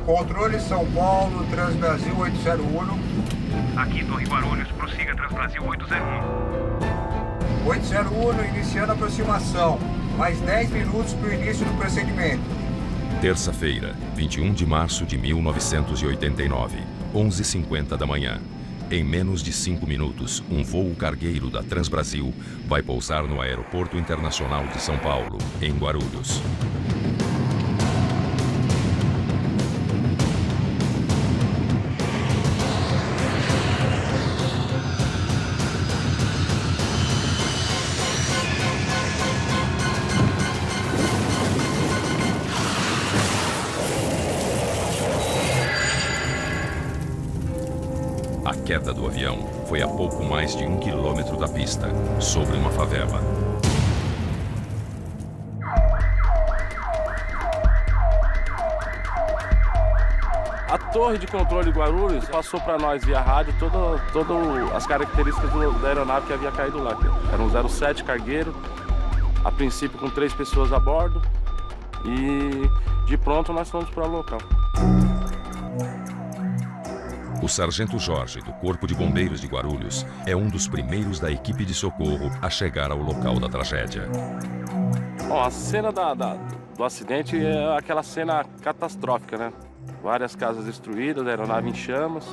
Controle São Paulo, Transbrasil 801. Aqui, Torre Guarulhos, prossiga Transbrasil 801. 801, iniciando a aproximação. Mais 10 minutos para o início do procedimento. Terça-feira, 21 de março de 1989, 11h50 da manhã. Em menos de 5 minutos, um voo cargueiro da Transbrasil vai pousar no Aeroporto Internacional de São Paulo, em Guarulhos. A queda do avião foi a pouco mais de 1 quilômetro da pista, sobre uma favela. A torre de controle de Guarulhos passou para nós via rádio todas as características da aeronave que havia caído lá. Era um 07 cargueiro, a princípio com 3 pessoas a bordo, e de pronto nós fomos para o local. O Sargento Jorge, do Corpo de Bombeiros de Guarulhos, é um dos primeiros da equipe de socorro a chegar ao local da tragédia. Bom, a cena do acidente é aquela cena catastrófica, né? Várias casas destruídas, a aeronave em chamas,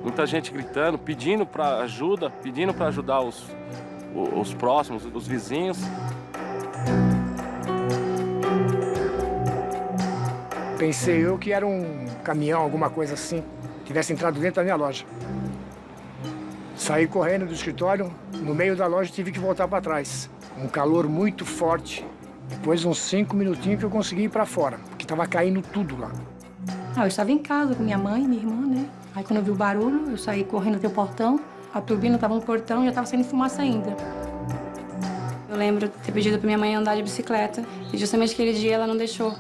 muita gente gritando, pedindo para ajudar os próximos, os vizinhos. Pensei eu que era um caminhão, alguma coisa assim, tivesse entrado dentro da minha loja. Saí correndo do escritório, no meio da loja tive que voltar para trás. Um calor muito forte. Depois de uns 5 minutinhos que eu consegui ir para fora, porque estava caindo tudo lá. Eu estava em casa com minha mãe e minha irmã, né? Aí quando eu vi o barulho, eu saí correndo até o portão. A turbina estava no portão e já estava saindo fumaça ainda. Eu lembro de ter pedido para minha mãe andar de bicicleta e justamente aquele dia ela não deixou.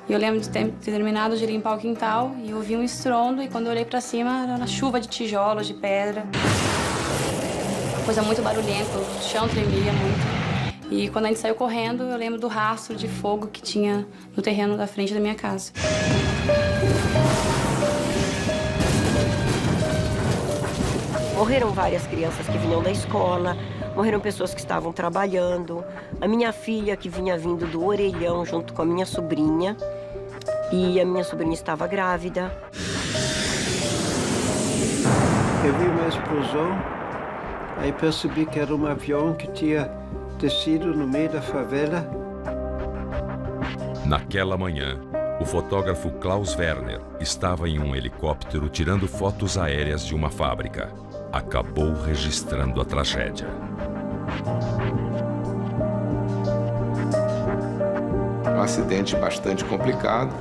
E eu lembro de ter terminado de limpar o quintal e eu ouvi um estrondo e quando eu olhei para cima era uma chuva de tijolos, de pedra. Uma coisa muito barulhenta, o chão tremia muito. E quando a gente saiu correndo, eu lembro do rastro de fogo que tinha no terreno da frente da minha casa. Morreram várias crianças que vinham da escola, morreram pessoas que estavam trabalhando. A minha filha que vinha vindo do Orelhão junto com a minha sobrinha. E a minha sobrinha estava grávida. Eu vi uma explosão, aí percebi que era um avião que tinha descido no meio da favela. Naquela manhã, o fotógrafo Klaus Werner estava em um helicóptero tirando fotos aéreas de uma fábrica. Acabou registrando a tragédia. Um acidente bastante complicado.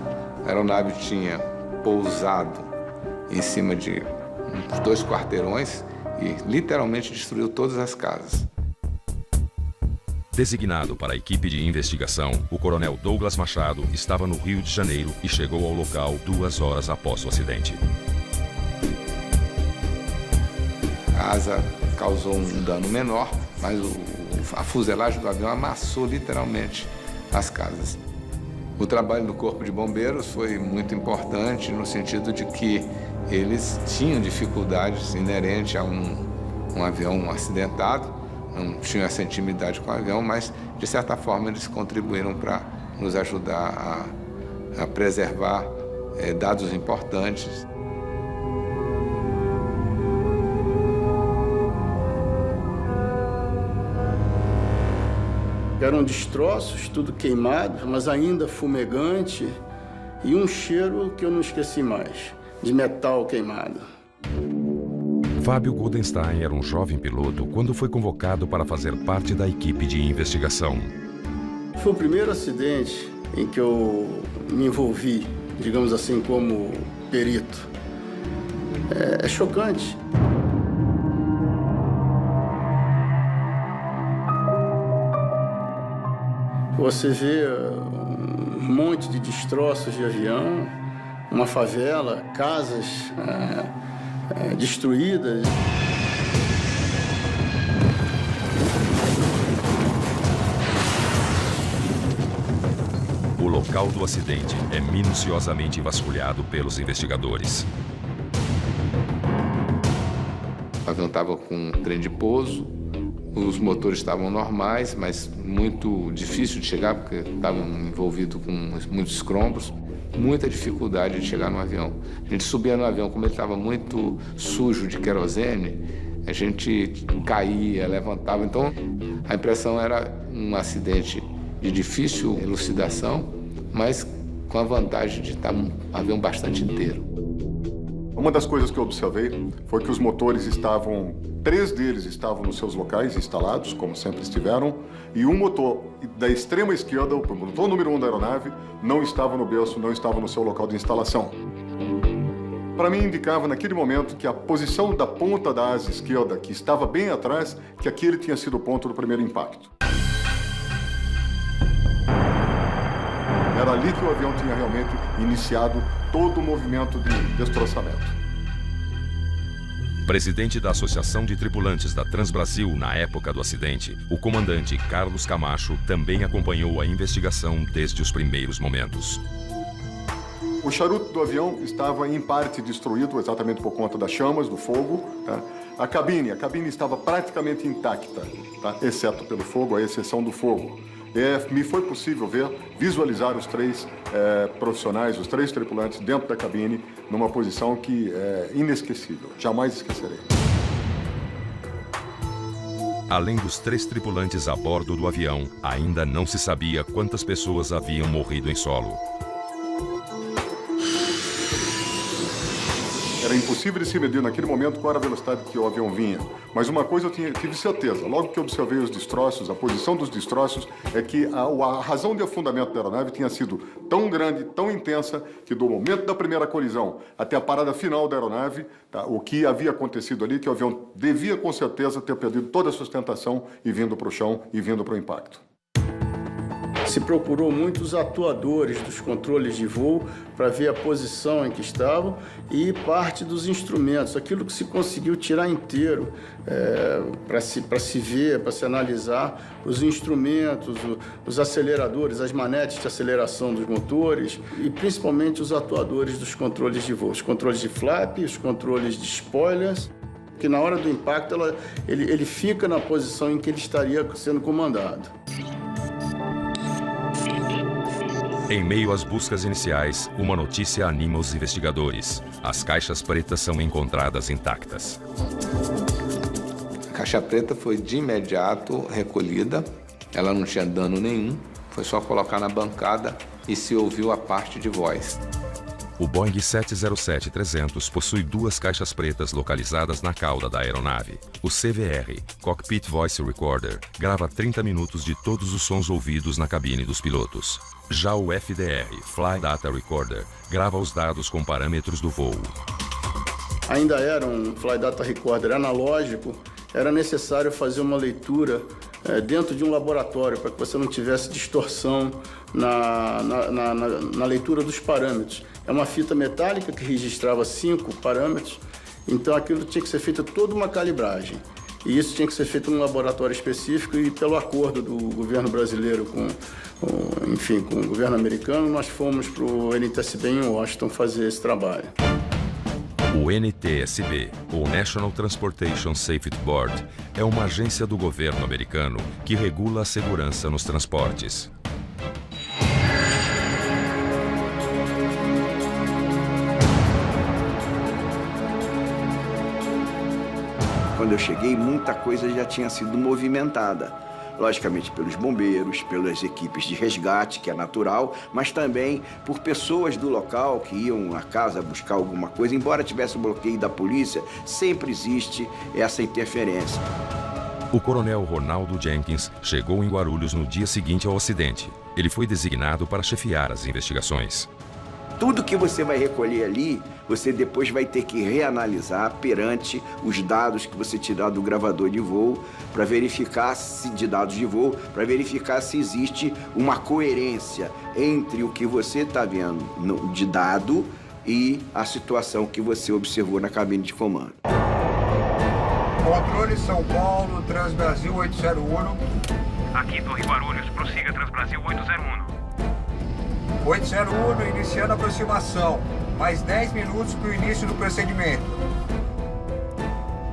A aeronave tinha pousado em cima de uns 2 quarteirões e literalmente destruiu todas as casas. Designado para a equipe de investigação, o coronel Douglas Machado estava no Rio de Janeiro e chegou ao local 2 horas após o acidente. A asa causou um dano menor, mas a fuselagem do avião amassou literalmente as casas. O trabalho do Corpo de Bombeiros foi muito importante no sentido de que eles tinham dificuldades inerentes a um avião acidentado, não tinham essa intimidade com o avião, mas de certa forma eles contribuíram para nos ajudar a preservar dados importantes. Eram destroços, tudo queimado, mas ainda fumegante, e um cheiro que eu não esqueci mais, de metal queimado. Fábio Goldenstein era um jovem piloto quando foi convocado para fazer parte da equipe de investigação. Foi o primeiro acidente em que eu me envolvi, digamos assim, como perito. é chocante. Você vê um monte de destroços de avião, uma favela, casas destruídas. O local do acidente é minuciosamente vasculhado pelos investigadores. O avião estava com um trem de pouso, os motores estavam normais, mas muito difícil de chegar, porque estavam envolvidos com muitos escombros. Muita dificuldade de chegar no avião. A gente subia no avião, como ele estava muito sujo de querosene, a gente caía, levantava. Então, a impressão era um acidente de difícil elucidação, mas com a vantagem de estar um avião bastante inteiro. Uma das coisas que eu observei foi que os motores estavam, 3 deles estavam nos seus locais instalados, como sempre estiveram, e um motor da extrema esquerda, o motor número 1 da aeronave, não estava no berço, não estava no seu local de instalação. Para mim, indicava naquele momento que a posição da ponta da asa esquerda, que estava bem atrás, que aquele tinha sido o ponto do primeiro impacto. Era ali que o avião tinha realmente iniciado todo o movimento de destroçamento. Presidente da Associação de Tripulantes da Transbrasil na época do acidente, o comandante Carlos Camacho também acompanhou a investigação desde os primeiros momentos. O charuto do avião estava em parte destruído, exatamente por conta das chamas, do fogo. Tá? A cabine estava praticamente intacta, tá? Exceto pelo fogo, a exceção do fogo. Me foi possível visualizar os 3 profissionais, os 3 tripulantes dentro da cabine, numa posição que é inesquecível, jamais esquecerei. Além dos 3 tripulantes a bordo do avião, ainda não se sabia quantas pessoas haviam morrido em solo. Era impossível de se medir naquele momento qual era a velocidade que o avião vinha. Mas uma coisa eu tive certeza, logo que observei os destroços, a posição dos destroços, é que a razão de afundamento da aeronave tinha sido tão grande, tão intensa, que do momento da primeira colisão até a parada final da aeronave, tá, o que havia acontecido ali, que o avião devia com certeza ter perdido toda a sustentação e vindo para o chão e vindo para o impacto. Se procurou muitos atuadores dos controles de voo para ver a posição em que estavam e parte dos instrumentos, aquilo que se conseguiu tirar inteiro para se ver, para se analisar os instrumentos, os aceleradores, as manetes de aceleração dos motores e principalmente os atuadores dos controles de voo, os controles de flap, os controles de spoilers, que na hora do impacto ele fica na posição em que ele estaria sendo comandado. Em meio às buscas iniciais, uma notícia anima os investigadores. As caixas pretas são encontradas intactas. A caixa preta foi de imediato recolhida, ela não tinha dano nenhum, foi só colocar na bancada e se ouviu a parte de voz. O Boeing 707-300 possui 2 caixas pretas localizadas na cauda da aeronave. O CVR, Cockpit Voice Recorder, grava 30 minutos de todos os sons ouvidos na cabine dos pilotos. Já o FDR, Flight Data Recorder, grava os dados com parâmetros do voo. Ainda era um Flight Data Recorder analógico, era necessário fazer uma leitura dentro de um laboratório para que você não tivesse distorção na leitura dos parâmetros. É uma fita metálica que registrava 5 parâmetros, então aquilo tinha que ser feita toda uma calibragem. E isso tinha que ser feito num laboratório específico e pelo acordo do governo brasileiro com o governo americano, nós fomos para o NTSB em Washington fazer esse trabalho. O NTSB, ou National Transportation Safety Board, é uma agência do governo americano que regula a segurança nos transportes. Quando eu cheguei, muita coisa já tinha sido movimentada. Logicamente pelos bombeiros, pelas equipes de resgate, que é natural, mas também por pessoas do local que iam à casa buscar alguma coisa. Embora tivesse o bloqueio da polícia, sempre existe essa interferência. O coronel Ronaldo Jenkins chegou em Guarulhos no dia seguinte ao acidente. Ele foi designado para chefiar as investigações. Tudo que você vai recolher ali, você depois vai ter que reanalisar perante os dados que você tirar do gravador de voo, para verificar de dados de voo, para verificar se existe uma coerência entre o que você está vendo de dado e a situação que você observou na cabine de comando. Controle São Paulo, Transbrasil 801. Aqui, Torre Guarulhos, prossiga Transbrasil 801. 801, iniciando a aproximação. Mais 10 minutos para o início do procedimento.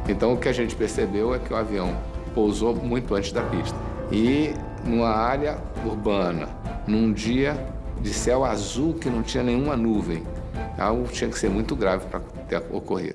Então o que a gente percebeu é que o avião pousou muito antes da pista. E numa área urbana, num dia de céu azul que não tinha nenhuma nuvem. Algo tinha que ser muito grave para ter ocorrido.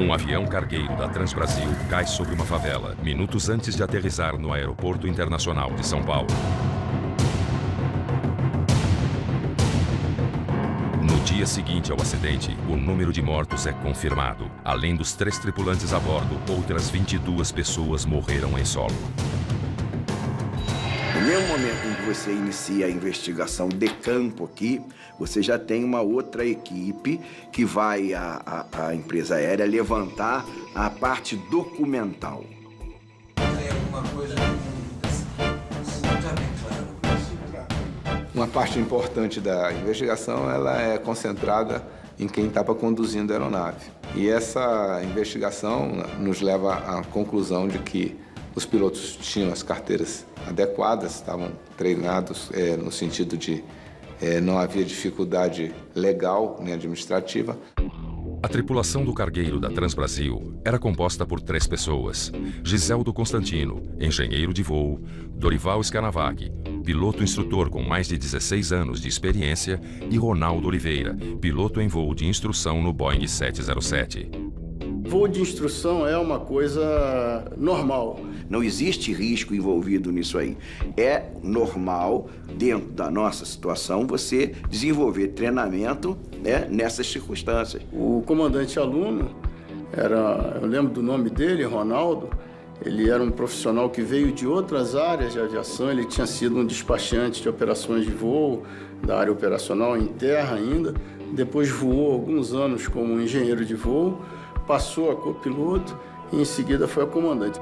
Um avião cargueiro da Transbrasil cai sobre uma favela, minutos antes de aterrissar no Aeroporto Internacional de São Paulo. No dia seguinte ao acidente, o número de mortos é confirmado. Além dos 3 tripulantes a bordo, outras 22 pessoas morreram em solo. No mesmo momento em que você inicia a investigação de campo aqui, você já tem uma outra equipe que vai à empresa aérea levantar a parte documental. Uma parte importante da investigação ela é concentrada em quem estava conduzindo a aeronave. E essa investigação nos leva à conclusão de que os pilotos tinham as carteiras adequadas, estavam treinados no sentido de não havia dificuldade legal nem administrativa. A tripulação do cargueiro da Transbrasil era composta por 3 pessoas: Giseldo Constantino, engenheiro de voo; Dorival Scanavac, piloto instrutor com mais de 16 anos de experiência; e Ronaldo Oliveira, piloto em voo de instrução no Boeing 707. Voo de instrução é uma coisa normal. Não existe risco envolvido nisso aí. É normal, dentro da nossa situação, você desenvolver treinamento nessas circunstâncias. O comandante aluno, eu lembro do nome dele, Ronaldo. Ele era um profissional que veio de outras áreas de aviação. Ele tinha sido um despachante de operações de voo, da área operacional em terra ainda. Depois voou alguns anos como engenheiro de voo, passou a copiloto e em seguida foi a comandante.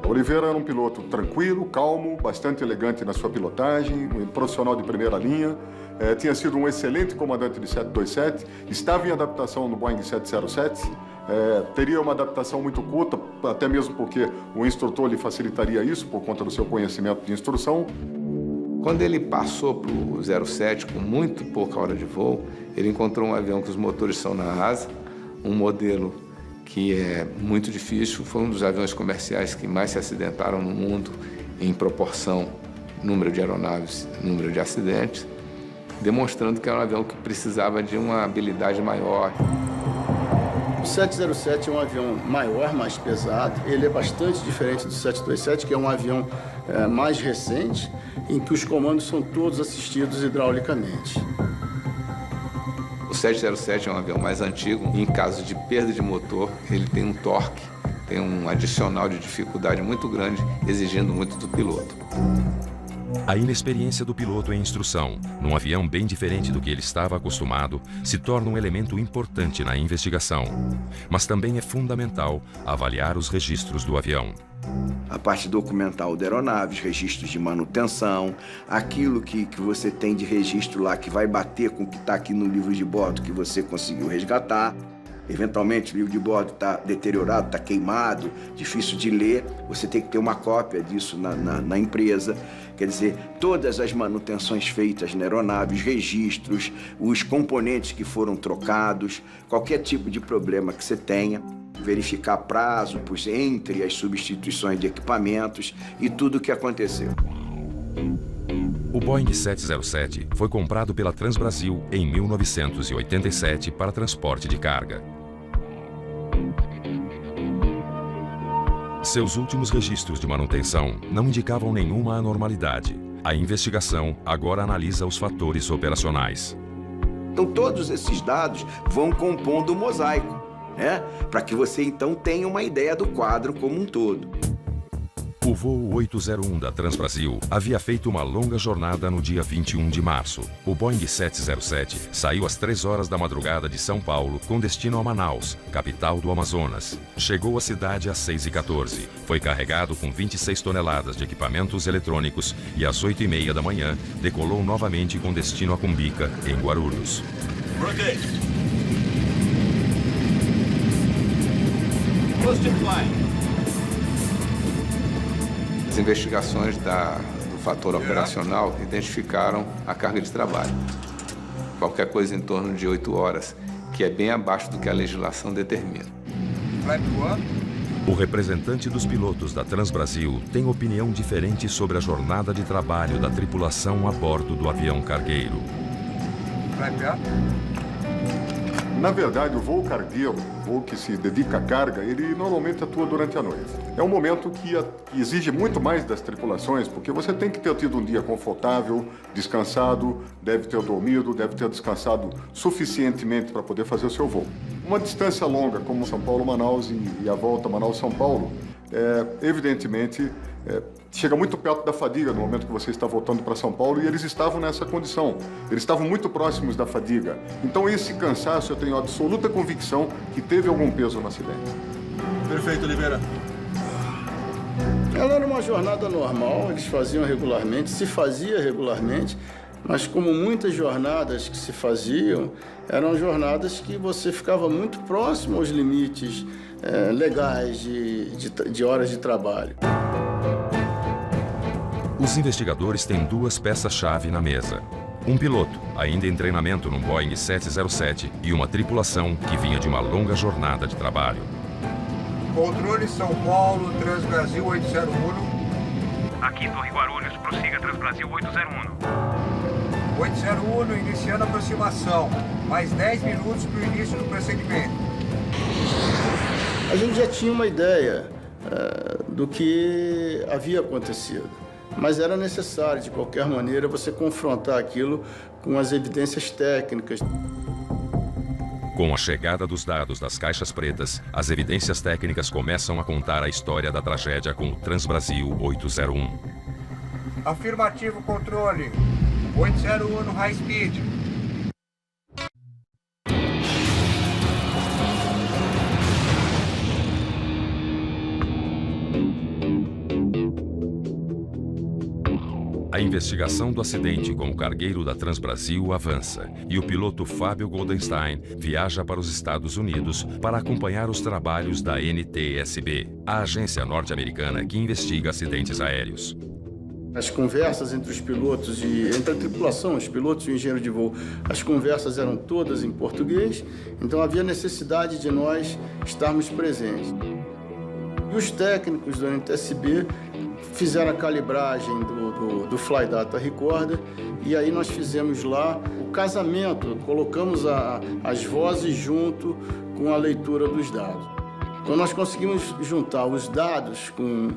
Oliveira era um piloto tranquilo, calmo, bastante elegante na sua pilotagem, um profissional de primeira linha, tinha sido um excelente comandante de 727, estava em adaptação no Boeing 707, teria uma adaptação muito curta, até mesmo porque o instrutor lhe facilitaria isso por conta do seu conhecimento de instrução. Quando ele passou para o 07 com muito pouca hora de voo, ele encontrou um avião que os motores são na asa, um modelo que é muito difícil, foi um dos aviões comerciais que mais se acidentaram no mundo em proporção número de aeronaves, número de acidentes, demonstrando que era um avião que precisava de uma habilidade maior. O 707 é um avião maior, mais pesado. Ele é bastante diferente do 727, que é um avião mais recente, em que os comandos são todos assistidos hidraulicamente. O 707 é um avião mais antigo e, em caso de perda de motor, ele tem um torque, tem um adicional de dificuldade muito grande, exigindo muito do piloto. A inexperiência do piloto em instrução, num avião bem diferente do que ele estava acostumado, se torna um elemento importante na investigação. Mas também é fundamental avaliar os registros do avião. A parte documental da aeronave, registros de manutenção, aquilo que você tem de registro lá que vai bater com o que está aqui no livro de bordo que você conseguiu resgatar. Eventualmente o livro de bordo está deteriorado, está queimado, difícil de ler, você tem que ter uma cópia disso na empresa. Quer dizer, todas as manutenções feitas na aeronave, os registros, os componentes que foram trocados, qualquer tipo de problema que você tenha, verificar prazo entre as substituições de equipamentos e tudo o que aconteceu. O Boeing 707 foi comprado pela Transbrasil em 1987 para transporte de carga. Seus últimos registros de manutenção não indicavam nenhuma anormalidade. A investigação agora analisa os fatores operacionais. Então todos esses dados vão compondo o mosaico, né? Para que você então tenha uma ideia do quadro como um todo. O voo 801 da Transbrasil havia feito uma longa jornada no dia 21 de março. O Boeing 707 saiu às 3 horas da madrugada de São Paulo com destino a Manaus, capital do Amazonas. Chegou à cidade às 6h14. Foi carregado com 26 toneladas de equipamentos eletrônicos e às 8h30 da manhã decolou novamente com destino a Cumbica, em Guarulhos. As investigações do fator operacional identificaram a carga de trabalho. Qualquer coisa em torno de 8 horas, que é bem abaixo do que a legislação determina. O representante dos pilotos da Transbrasil tem opinião diferente sobre a jornada de trabalho da tripulação a bordo do avião cargueiro. Na verdade, o voo cargueiro, o voo que se dedica à carga, ele normalmente atua durante a noite. É um momento que exige muito mais das tripulações, porque você tem que ter tido um dia confortável, descansado, deve ter dormido, deve ter descansado suficientemente para poder fazer o seu voo. Uma distância longa, como São Paulo-Manaus e a volta Manaus-São Paulo, evidentemente, chega muito perto da fadiga no momento que você está voltando para São Paulo, e eles estavam nessa condição. Eles estavam muito próximos da fadiga. Então esse cansaço, eu tenho absoluta convicção que teve algum peso no acidente. Perfeito, Oliveira. Ela era uma jornada normal, eles faziam regularmente, se fazia regularmente, mas como muitas jornadas que se faziam, eram jornadas que você ficava muito próximo aos limites legais de horas de trabalho. Os investigadores têm 2 peças-chave na mesa. Um piloto, ainda em treinamento num Boeing 707, e uma tripulação que vinha de uma longa jornada de trabalho. Controle São Paulo, Transbrasil 801. Aqui, Torre Guarulhos, prossiga Transbrasil 801. 801, iniciando a aproximação. Mais 10 minutos para o início do procedimento. A gente já tinha uma ideia do que havia acontecido, mas era necessário, de qualquer maneira, você confrontar aquilo com as evidências técnicas. Com a chegada dos dados das caixas pretas, as evidências técnicas começam a contar a história da tragédia com o Transbrasil 801. Afirmativo, controle. 801 no high speed. A investigação do acidente com o cargueiro da Transbrasil avança e o piloto Fábio Goldenstein viaja para os Estados Unidos para acompanhar os trabalhos da NTSB, a agência norte-americana que investiga acidentes aéreos. As conversas entre os pilotos e entre a tripulação, os pilotos e o engenheiro de voo, as conversas eram todas em português, então havia necessidade de nós estarmos presentes. E os técnicos do NTSB fizeram a calibragem do Fly Data Recorder, e aí nós fizemos lá o casamento, colocamos as vozes junto com a leitura dos dados. Então nós conseguimos juntar os dados com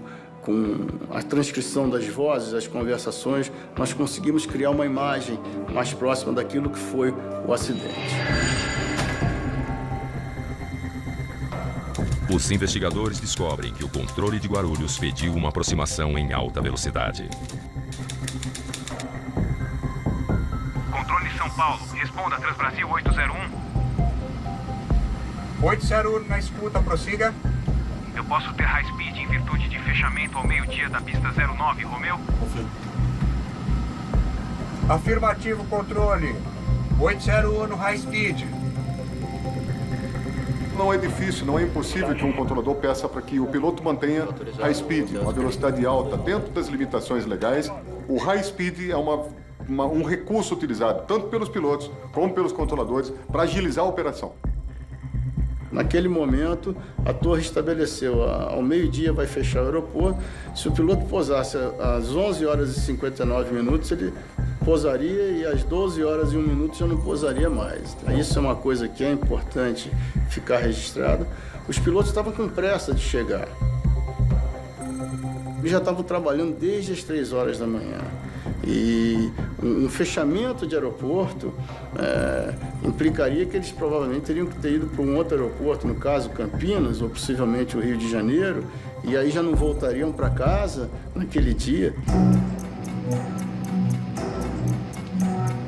a transcrição das vozes, as conversações, nós conseguimos criar uma imagem mais próxima daquilo que foi o acidente. Os investigadores descobrem que o controle de Guarulhos pediu uma aproximação em alta velocidade. Controle São Paulo, responda Transbrasil 801. 801 na escuta, prossiga. Eu posso ter high speed em virtude de fechamento ao meio-dia da pista 09, Romeu? Afirmativo, controle. 801 no high speed. Não é difícil, não é impossível que um controlador peça para que o piloto mantenha high speed, uma velocidade alta, dentro das limitações legais. O high speed é um recurso utilizado tanto pelos pilotos como pelos controladores para agilizar a operação. Naquele momento, a torre estabeleceu, ao meio-dia vai fechar o aeroporto. Se o piloto pousasse às 11 horas e 59 minutos, ele pousaria, e às 12 horas e 1 minuto já não pousaria mais. Isso é uma coisa que é importante ficar registrada. Os pilotos estavam com pressa de chegar. Eles já estavam trabalhando desde as 3 horas da manhã. E um fechamento de aeroporto implicaria que eles provavelmente teriam que ter ido para um outro aeroporto, no caso Campinas, ou possivelmente o Rio de Janeiro, e aí já não voltariam para casa naquele dia.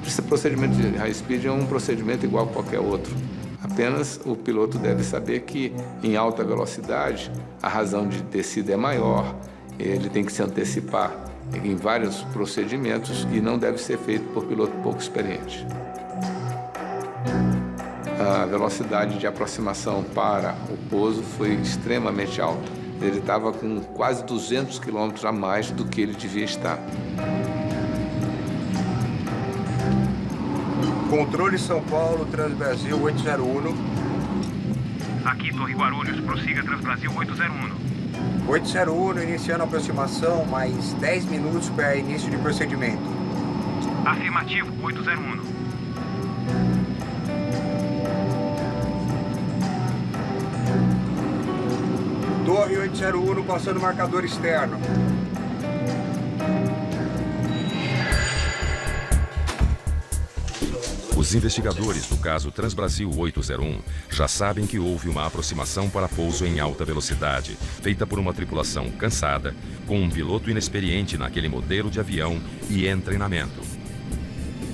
Esse procedimento de high speed é um procedimento igual a qualquer outro. Apenas o piloto deve saber que em alta velocidade a razão de descida é maior, ele tem que se antecipar em vários procedimentos e não deve ser feito por piloto pouco experiente. A velocidade de aproximação para o pouso foi extremamente alta. Ele estava com quase 200 km a mais do que ele devia estar. Controle São Paulo, Transbrasil 801. Aqui, Torre Guarulhos, prossiga Transbrasil 801. 801, iniciando a aproximação, mais 10 minutos para início de procedimento. Afirmativo, 801. Torre 801, passando marcador externo. Os investigadores do caso Transbrasil 801 já sabem que houve uma aproximação para pouso em alta velocidade, feita por uma tripulação cansada, com um piloto inexperiente naquele modelo de avião e em treinamento.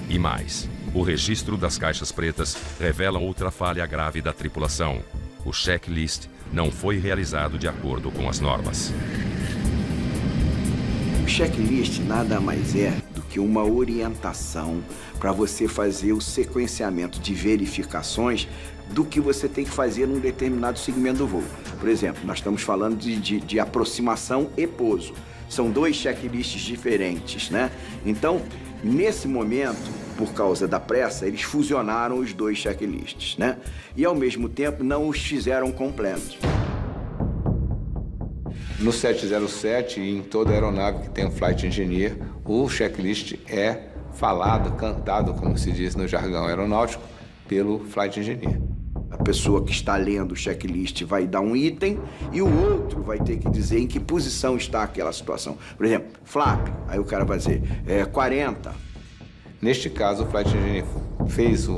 E mais, o registro das caixas pretas revela outra falha grave da tripulação. O checklist não foi realizado de acordo com as normas. O checklist nada mais é do que uma orientação para você fazer o sequenciamento de verificações do que você tem que fazer num determinado segmento do voo. Por exemplo, nós estamos falando de aproximação e pouso. São 2 checklists diferentes, né? Então, nesse momento, por causa da pressa, eles fusionaram os 2 checklists, né? E, ao mesmo tempo, não os fizeram completos. No 707 e em toda aeronave que tem um flight engineer, o checklist é falado, cantado, como se diz no jargão aeronáutico, pelo flight engineer. A pessoa que está lendo o checklist vai dar um item e o outro vai ter que dizer em que posição está aquela situação. Por exemplo, flap, aí o cara vai dizer 40. Neste caso, o flight engineer fez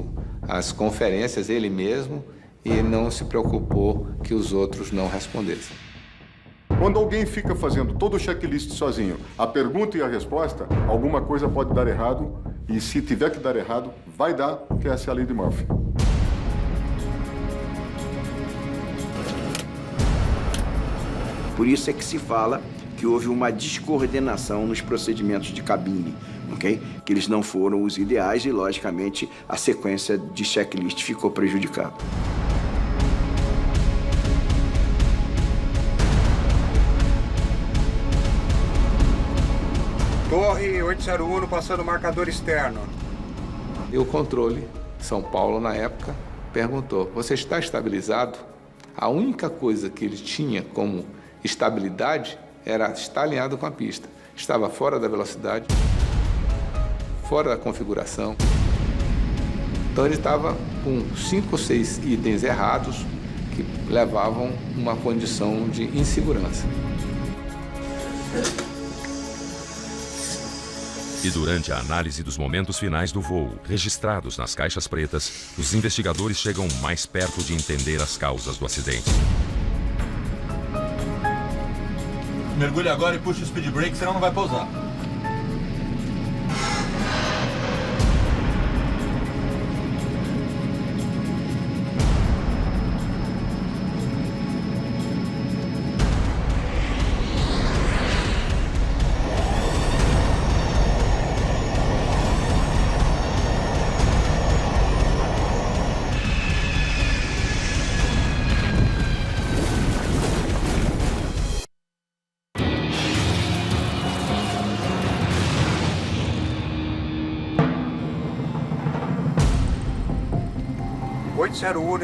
as conferências ele mesmo e não se preocupou que os outros não respondessem. Quando alguém fica fazendo todo o checklist sozinho, a pergunta e a resposta, alguma coisa pode dar errado, e se tiver que dar errado, vai dar, porque essa é a lei de Murphy. Por isso é que se fala que houve uma descoordenação nos procedimentos de cabine, ok? Que eles não foram os ideais e, logicamente, a sequência de checklist ficou prejudicada. Torre 801, passando marcador externo. E o controle, São Paulo, na época, perguntou: você está estabilizado? A única coisa que ele tinha como estabilidade era estar alinhado com a pista. Estava fora da velocidade, fora da configuração. Então ele estava com 5 ou 6 itens errados que levavam uma condição de insegurança. E durante a análise dos momentos finais do voo, registrados nas caixas pretas, os investigadores chegam mais perto de entender as causas do acidente. Mergulhe agora e puxe o speed brake, senão não vai pousar.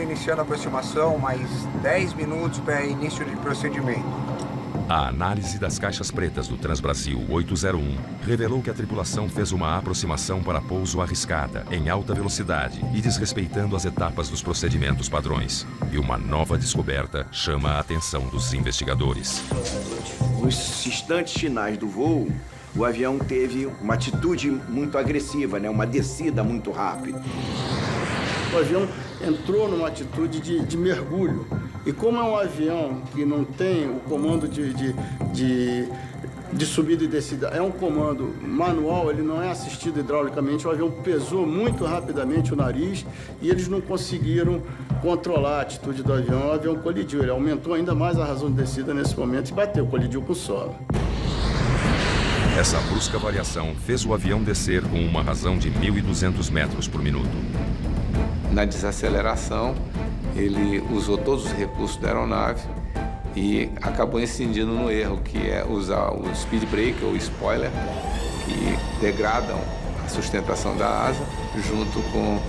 Iniciando a aproximação, mais 10 minutos para início de procedimento. A análise das caixas pretas do Transbrasil 801 revelou que a tripulação fez uma aproximação para pouso arriscada, em alta velocidade e desrespeitando as etapas dos procedimentos padrões. E uma nova descoberta chama a atenção dos investigadores. Nos instantes finais do voo, o avião teve uma atitude muito agressiva, né? Uma descida muito rápida. O avião entrou numa atitude de mergulho. E como é um avião que não tem o comando de subida e descida, é um comando manual, ele não é assistido hidraulicamente, o avião pesou muito rapidamente o nariz e eles não conseguiram controlar a atitude do avião. O avião colidiu, ele aumentou ainda mais a razão de descida nesse momento e bateu, colidiu com o solo. Essa brusca variação fez o avião descer com uma razão de 1.200 metros por minuto. Na desaceleração, ele usou todos os recursos da aeronave e acabou incidindo no erro, que é usar o speed brake ou spoiler, que degradam a sustentação da asa junto com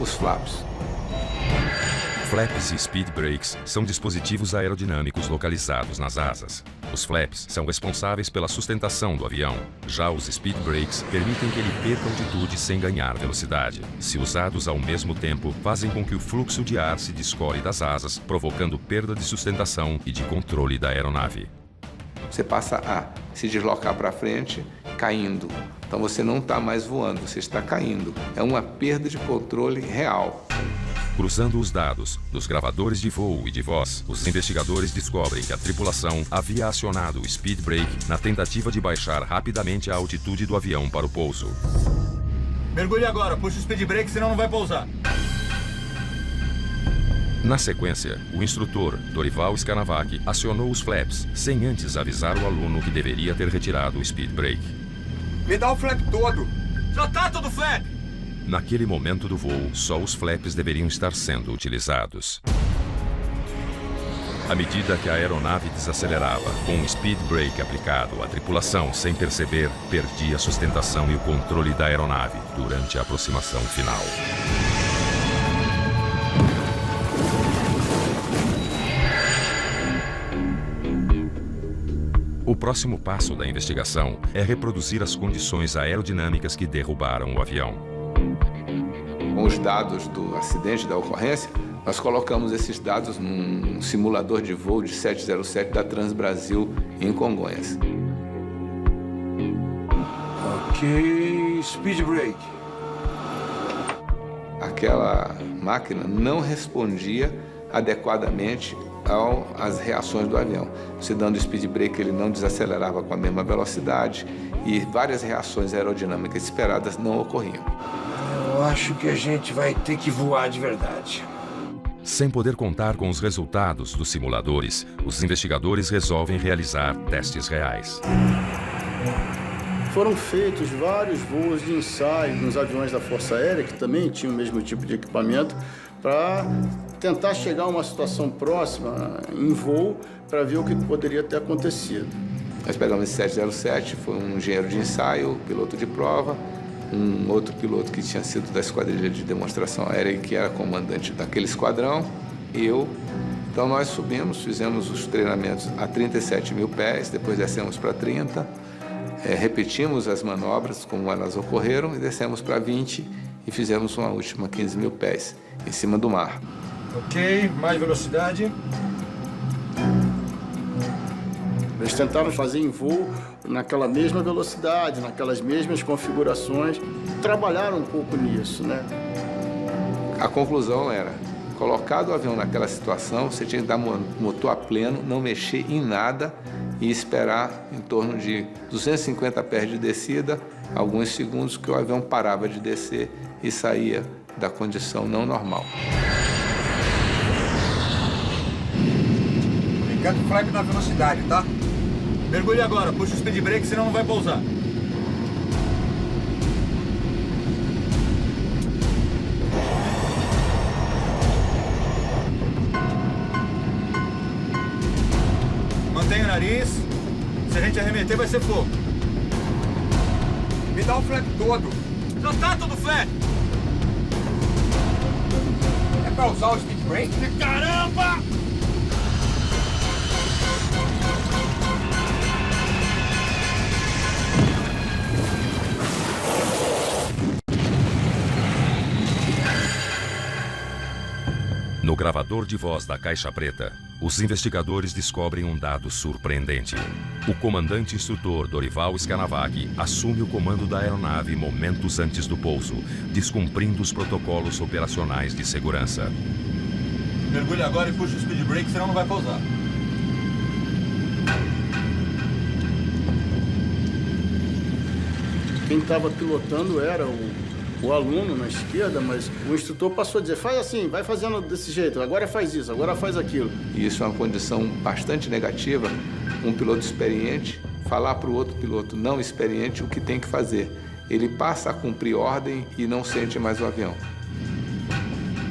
os flaps. Flaps e speed brakes são dispositivos aerodinâmicos localizados nas asas. Os flaps são responsáveis pela sustentação do avião. Já os speed brakes permitem que ele perca altitude sem ganhar velocidade. Se usados ao mesmo tempo, fazem com que o fluxo de ar se descole das asas, provocando perda de sustentação e de controle da aeronave. Você passa a se deslocar para frente, caindo. Então você não está mais voando, você está caindo. É uma perda de controle real. Cruzando os dados dos gravadores de voo e de voz, os investigadores descobrem que a tripulação havia acionado o speed brake na tentativa de baixar rapidamente a altitude do avião para o pouso. Mergulhe agora, puxa o speed brake, senão não vai pousar. Na sequência, o instrutor, Dorival Scanavac, acionou os flaps, sem antes avisar o aluno que deveria ter retirado o speed brake. Me dá o flap todo! Já tá todo flap! Naquele momento do voo, só os flaps deveriam estar sendo utilizados. À medida que a aeronave desacelerava, com o speed brake aplicado, a tripulação, sem perceber, perdia a sustentação e o controle da aeronave durante a aproximação final. O próximo passo da investigação é reproduzir as condições aerodinâmicas que derrubaram o avião. Com os dados do acidente, da ocorrência, nós colocamos esses dados num simulador de voo de 707 da Transbrasil em Congonhas. Ok, speed brake. Aquela máquina não respondia adequadamente às reações do avião. Se dando speed brake, ele não desacelerava com a mesma velocidade e várias reações aerodinâmicas esperadas não ocorriam. Eu acho que a gente vai ter que voar de verdade. Sem poder contar com os resultados dos simuladores, os investigadores resolvem realizar testes reais. Foram feitos vários voos de ensaio nos aviões da Força Aérea, que também tinham o mesmo tipo de equipamento, para tentar chegar a uma situação próxima em voo para ver o que poderia ter acontecido. Nós pegamos esse 707, foi um engenheiro de ensaio, piloto de prova, um outro piloto que tinha sido da esquadrilha de demonstração aérea e que era comandante daquele esquadrão, eu. Então nós subimos, fizemos os treinamentos a 37 mil pés, depois descemos para 30, repetimos as manobras como elas ocorreram e descemos para 20 e fizemos uma última 15 mil pés em cima do mar. Ok, mais velocidade. Eles tentaram fazer em voo naquela mesma velocidade, naquelas mesmas configurações. Trabalharam um pouco nisso, né? A conclusão era, colocado o avião naquela situação, você tinha que dar motor a pleno, não mexer em nada e esperar em torno de 250 pés de descida, alguns segundos que o avião parava de descer e saía da condição não normal. Ligando o flap na velocidade, tá? Mergulhe agora, puxa o speed brake, senão não vai pousar. Mantenha o nariz. Se a gente arremeter, vai ser fogo. Me dá o flap todo. Já tá todo flap. É pra usar o speed brake? Caramba! gravador de voz da caixa preta, os investigadores descobrem um dado surpreendente. O comandante instrutor Dorival Scanavac assume o comando da aeronave momentos antes do pouso, descumprindo os protocolos operacionais de segurança. Mergulhe agora e puxa o speed brake, senão não vai pousar. Quem estava pilotando era o aluno na esquerda, mas o instrutor passou a dizer, faz assim, vai fazendo desse jeito, agora faz isso, agora faz aquilo. E isso é uma condição bastante negativa, um piloto experiente falar para o outro piloto não experiente o que tem que fazer. Ele passa a cumprir ordem e não sente mais o avião.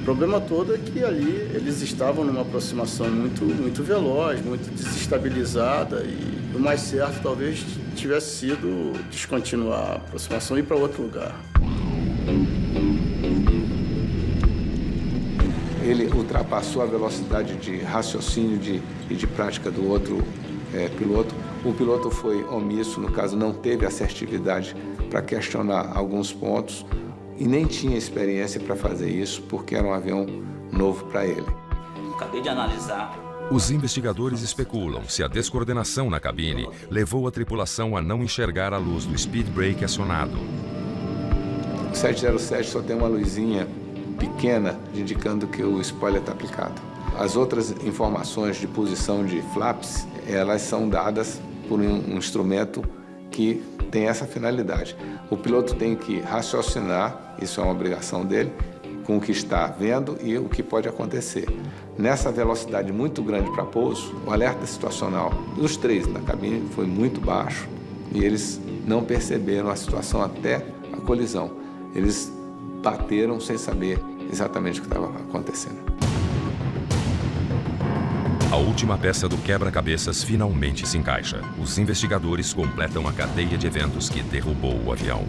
O problema todo é que ali eles estavam numa aproximação muito veloz, muito desestabilizada e o mais certo talvez tivesse sido descontinuar a aproximação e ir para outro lugar. Ele ultrapassou a velocidade de raciocínio e de prática do outro piloto. O piloto foi omisso, no caso não teve assertividade para questionar alguns pontos e nem tinha experiência para fazer isso porque era um avião novo para ele. Acabei de analisar. Os investigadores especulam se a descoordenação na cabine levou a tripulação a não enxergar a luz do speed brake acionado. O 707 só tem uma luzinha pequena indicando que o spoiler está aplicado. As outras informações de posição de flaps, elas são dadas por um instrumento que tem essa finalidade. O piloto tem que raciocinar, isso é uma obrigação dele, com o que está vendo e o que pode acontecer. Nessa velocidade muito grande para pouso, o alerta situacional dos três na cabine foi muito baixo e eles não perceberam a situação até a colisão. Eles bateram sem saber exatamente o que estava acontecendo. A última peça do quebra-cabeças finalmente se encaixa. Os investigadores completam a cadeia de eventos que derrubou o avião.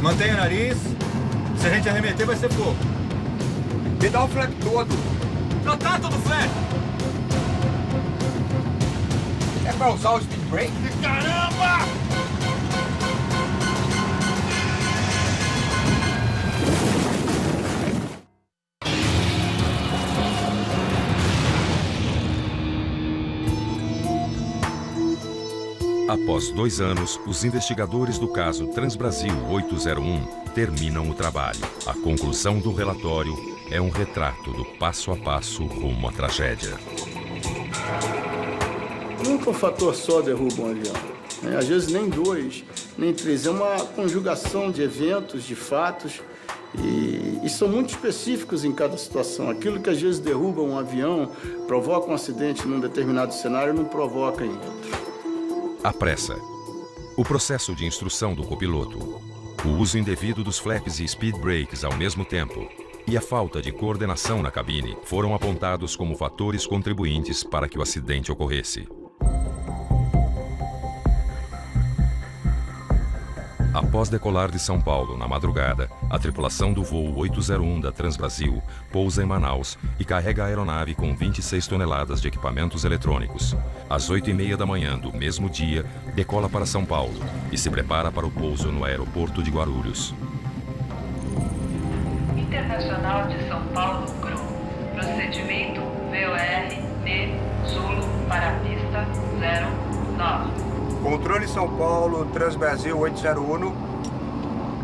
Mantenha o nariz. Se a gente arremeter, vai ser fogo. Me dá o flap todo. Já tá todo flap. É pra usar o speed brake? Caramba! Após 2 anos, os investigadores do caso Transbrasil 801 terminam o trabalho. A conclusão do relatório é um retrato do passo a passo rumo à tragédia. Nunca um fator só derruba um avião. Às vezes nem 2, nem 3. É uma conjugação de eventos, de fatos, e são muito específicos em cada situação. Aquilo que às vezes derruba um avião, provoca um acidente num determinado cenário, não provoca em outro. A pressa. O processo de instrução do copiloto. O uso indevido dos flaps e speed brakes ao mesmo tempo. E a falta de coordenação na cabine foram apontados como fatores contribuintes para que o acidente ocorresse. Após decolar de São Paulo na madrugada, a tripulação do voo 801 da Transbrasil pousa em Manaus e carrega a aeronave com 26 toneladas de equipamentos eletrônicos. Às 8h30 da manhã do mesmo dia, decola para São Paulo e se prepara para o pouso no aeroporto de Guarulhos. Internacional de São Paulo, CRU. Procedimento VOR-T Zulu para a pista 09. Controle São Paulo, Transbrasil 801.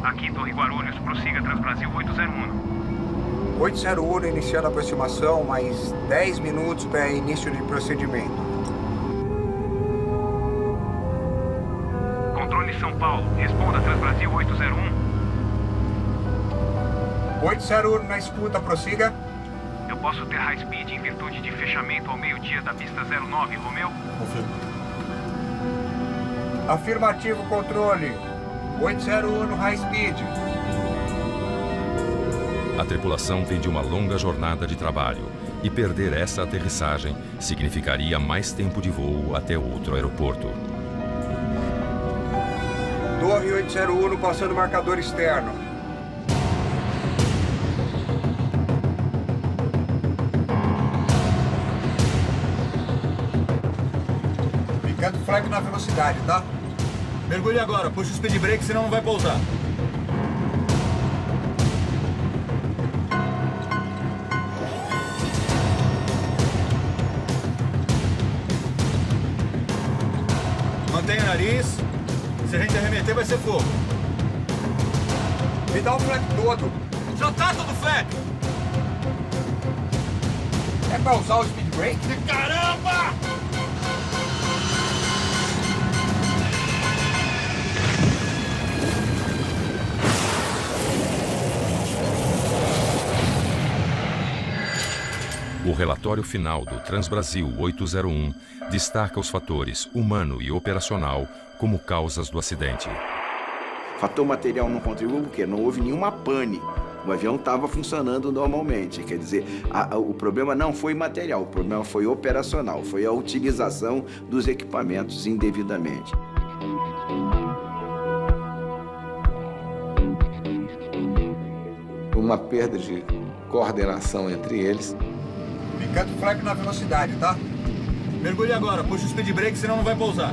Aqui, Torre Guarulhos, prossiga Transbrasil 801. 801 iniciando a aproximação, mais 10 minutos para início de procedimento. Controle São Paulo, responda Transbrasil 801. 801 na escuta, prossiga. Eu posso ter high speed em virtude de fechamento ao meio-dia da pista 09, Romeu? Confirmo. Afirmativo, controle. 801 no high speed. A tripulação vem de uma longa jornada de trabalho e perder essa aterrissagem significaria mais tempo de voo até outro aeroporto. Torre 801 passando marcador externo. Ficando flag na velocidade, tá? Mergulhe agora, puxa o speed brake, senão não vai pousar. Mantenha o nariz. Se a gente arremeter, vai ser fogo. Me dá o flap todo. Já tá todo flap. É pra usar o speed brake? Caramba! O relatório final do Transbrasil 801 destaca os fatores humano e operacional como causas do acidente. Fator material não contribuiu porque não houve nenhuma pane. O avião estava funcionando normalmente. Quer dizer, o problema não foi material, o problema foi operacional, foi a utilização dos equipamentos indevidamente. Uma perda de coordenação entre eles. Picando flap na velocidade, tá? Mergulhe agora, puxa o speed brake, senão não vai pousar.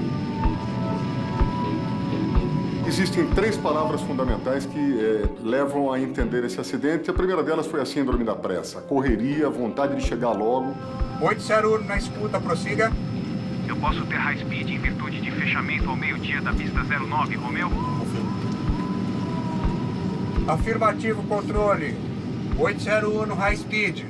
Existem 3 palavras fundamentais que levam a entender esse acidente. A primeira delas foi a síndrome da pressa. Correria, vontade de chegar logo. 801 na escuta, prossiga. Eu posso ter high speed em virtude de fechamento ao meio-dia da pista 09, Romeu? Afirmativo, controle. 801 no high speed.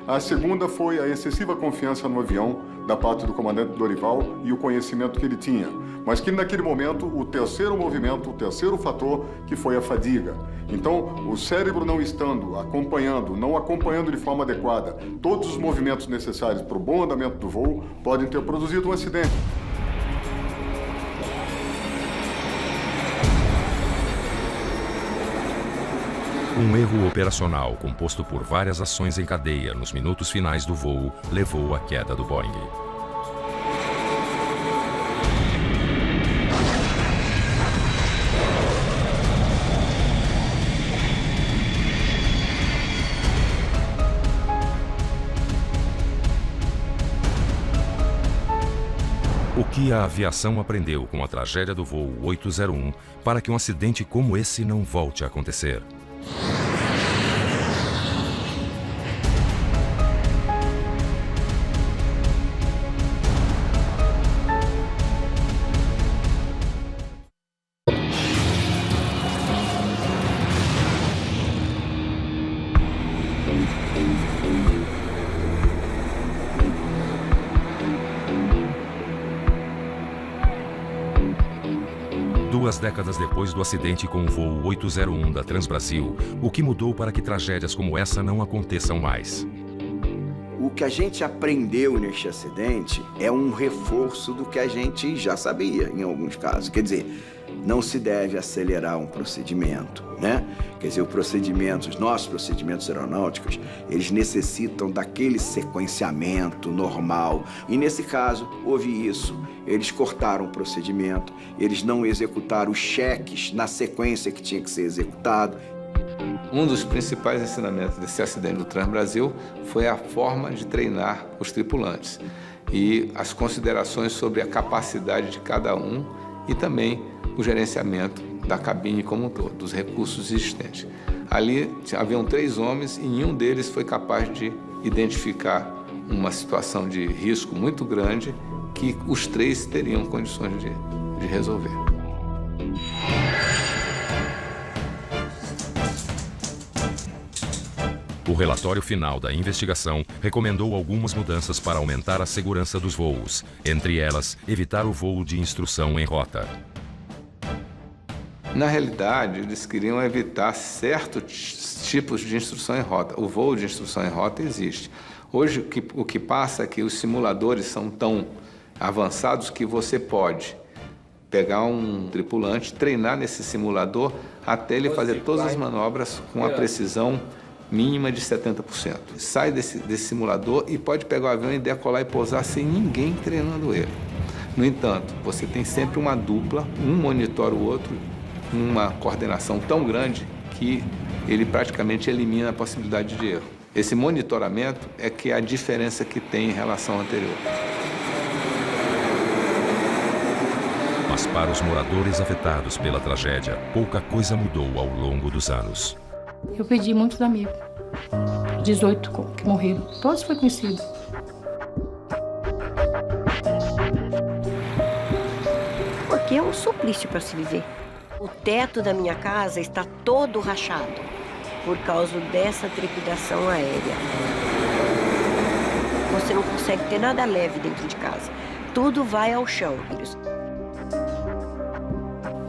A segunda foi a excessiva confiança no avião da parte do comandante Dorival e o conhecimento que ele tinha. Mas que naquele momento, o terceiro movimento, o terceiro fator, que foi a fadiga. Então, o cérebro não estando acompanhando, não acompanhando de forma adequada todos os movimentos necessários para o bom andamento do voo, podem ter produzido um acidente. Um erro operacional composto por várias ações em cadeia nos minutos finais do voo levou à queda do Boeing. O que a aviação aprendeu com a tragédia do voo 801 para que um acidente como esse não volte a acontecer? Duas décadas depois do acidente com o voo 801 da Transbrasil, o que mudou para que tragédias como essa não aconteçam mais? O que a gente aprendeu neste acidente é um reforço do que a gente já sabia, em alguns casos. Quer dizer, não se deve acelerar um procedimento, né? Quer dizer, os nossos procedimentos aeronáuticos, eles necessitam daquele sequenciamento normal. E nesse caso, houve isso. Eles cortaram o procedimento, eles não executaram os cheques na sequência que tinha que ser executado. Um dos principais ensinamentos desse acidente do Transbrasil foi a forma de treinar os tripulantes e as considerações sobre a capacidade de cada um e também o gerenciamento da cabine como um todo, dos recursos existentes. Ali haviam 3 homens e nenhum deles foi capaz de identificar uma situação de risco muito grande que os 3 teriam condições de resolver. O relatório final da investigação recomendou algumas mudanças para aumentar a segurança dos voos, entre elas, evitar o voo de instrução em rota. Na realidade, eles queriam evitar certos tipos de instrução em rota. O voo de instrução em rota existe. Hoje, o que passa é que os simuladores são tão avançados que você pode pegar um tripulante, treinar nesse simulador até ele fazer todas as manobras com a precisão mínima de 70%. Sai desse simulador e pode pegar o avião e decolar e pousar sem ninguém treinando ele. No entanto, você tem sempre uma dupla, um monitora o outro, uma coordenação tão grande que ele praticamente elimina a possibilidade de erro. Esse monitoramento é que é a diferença que tem em relação ao anterior. Mas para os moradores afetados pela tragédia, pouca coisa mudou ao longo dos anos. Eu perdi muitos amigos. 18 que morreram. Todos foram conhecidos. que é um suplício para se viver. O teto da minha casa está todo rachado por causa dessa trepidação aérea. Você não consegue ter nada leve dentro de casa. Tudo vai ao chão.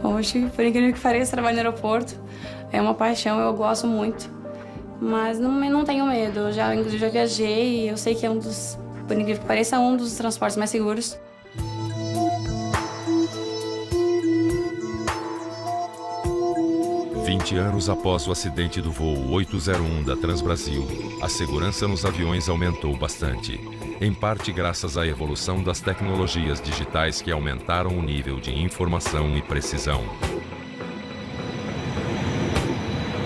Hoje, por incrível que pareça, trabalho no aeroporto. É uma paixão, eu gosto muito. Mas não tenho medo. Inclusive, já viajei e eu sei que é por incrível que pareça, um dos transportes mais seguros. Anos após o acidente do voo 801 da Transbrasil, a segurança nos aviões aumentou bastante, em parte graças à evolução das tecnologias digitais que aumentaram o nível de informação e precisão.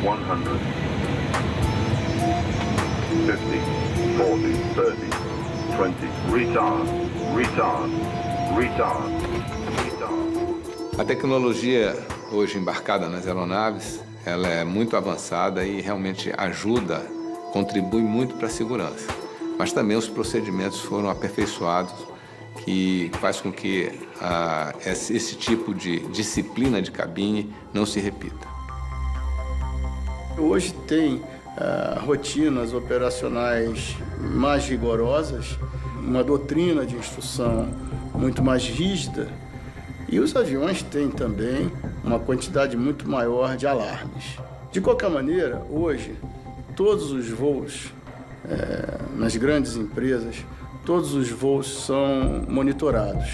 100, 50, 40, 30, retard. A tecnologia hoje embarcada nas aeronaves, ela é muito avançada e realmente ajuda, contribui muito para a segurança. Mas também os procedimentos foram aperfeiçoados, que faz com que esse tipo de disciplina de cabine não se repita. Hoje tem rotinas operacionais mais rigorosas, uma doutrina de instrução muito mais rígida, e os aviões têm também uma quantidade muito maior de alarmes. De qualquer maneira, hoje, todos os voos, nas grandes empresas, todos os voos são monitorados.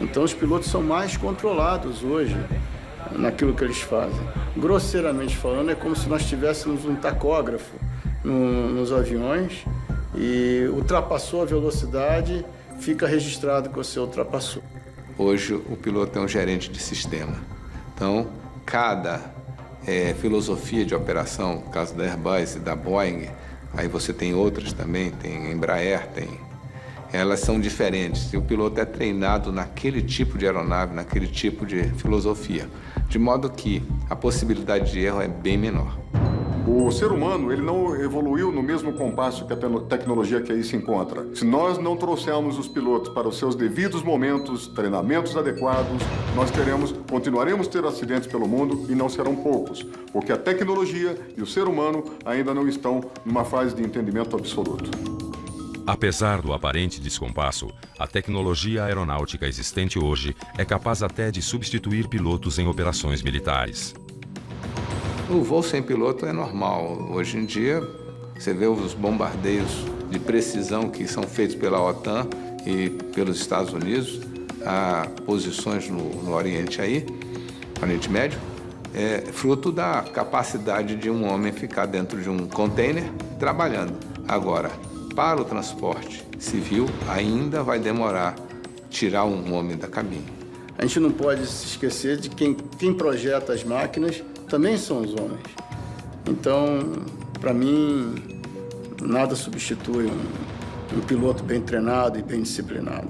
Então, os pilotos são mais controlados hoje naquilo que eles fazem. Grosseiramente falando, é como se nós tivéssemos um tacógrafo nos aviões e ultrapassou a velocidade, fica registrado que você ultrapassou. Hoje, o piloto é um gerente de sistema. Então, cada filosofia de operação, no caso da Airbus e da Boeing, aí você tem outras também, tem Embraer, elas são diferentes. E o piloto é treinado naquele tipo de aeronave, naquele tipo de filosofia, de modo que a possibilidade de erro é bem menor. O ser humano, ele não evoluiu no mesmo compasso que a tecnologia que aí se encontra. Se nós não trouxermos os pilotos para os seus devidos momentos, treinamentos adequados, nós continuaremos a ter acidentes pelo mundo e não serão poucos, porque a tecnologia e o ser humano ainda não estão numa fase de entendimento absoluto. Apesar do aparente descompasso, a tecnologia aeronáutica existente hoje é capaz até de substituir pilotos em operações militares. O voo sem piloto é normal. Hoje em dia, você vê os bombardeios de precisão que são feitos pela OTAN e pelos Estados Unidos, a posições no Oriente Médio, é fruto da capacidade de um homem ficar dentro de um container trabalhando. Agora, para o transporte civil, ainda vai demorar tirar um homem da cabine. A gente não pode se esquecer de quem projeta as máquinas também são os homens. Então, para mim, nada substitui um piloto bem treinado e bem disciplinado.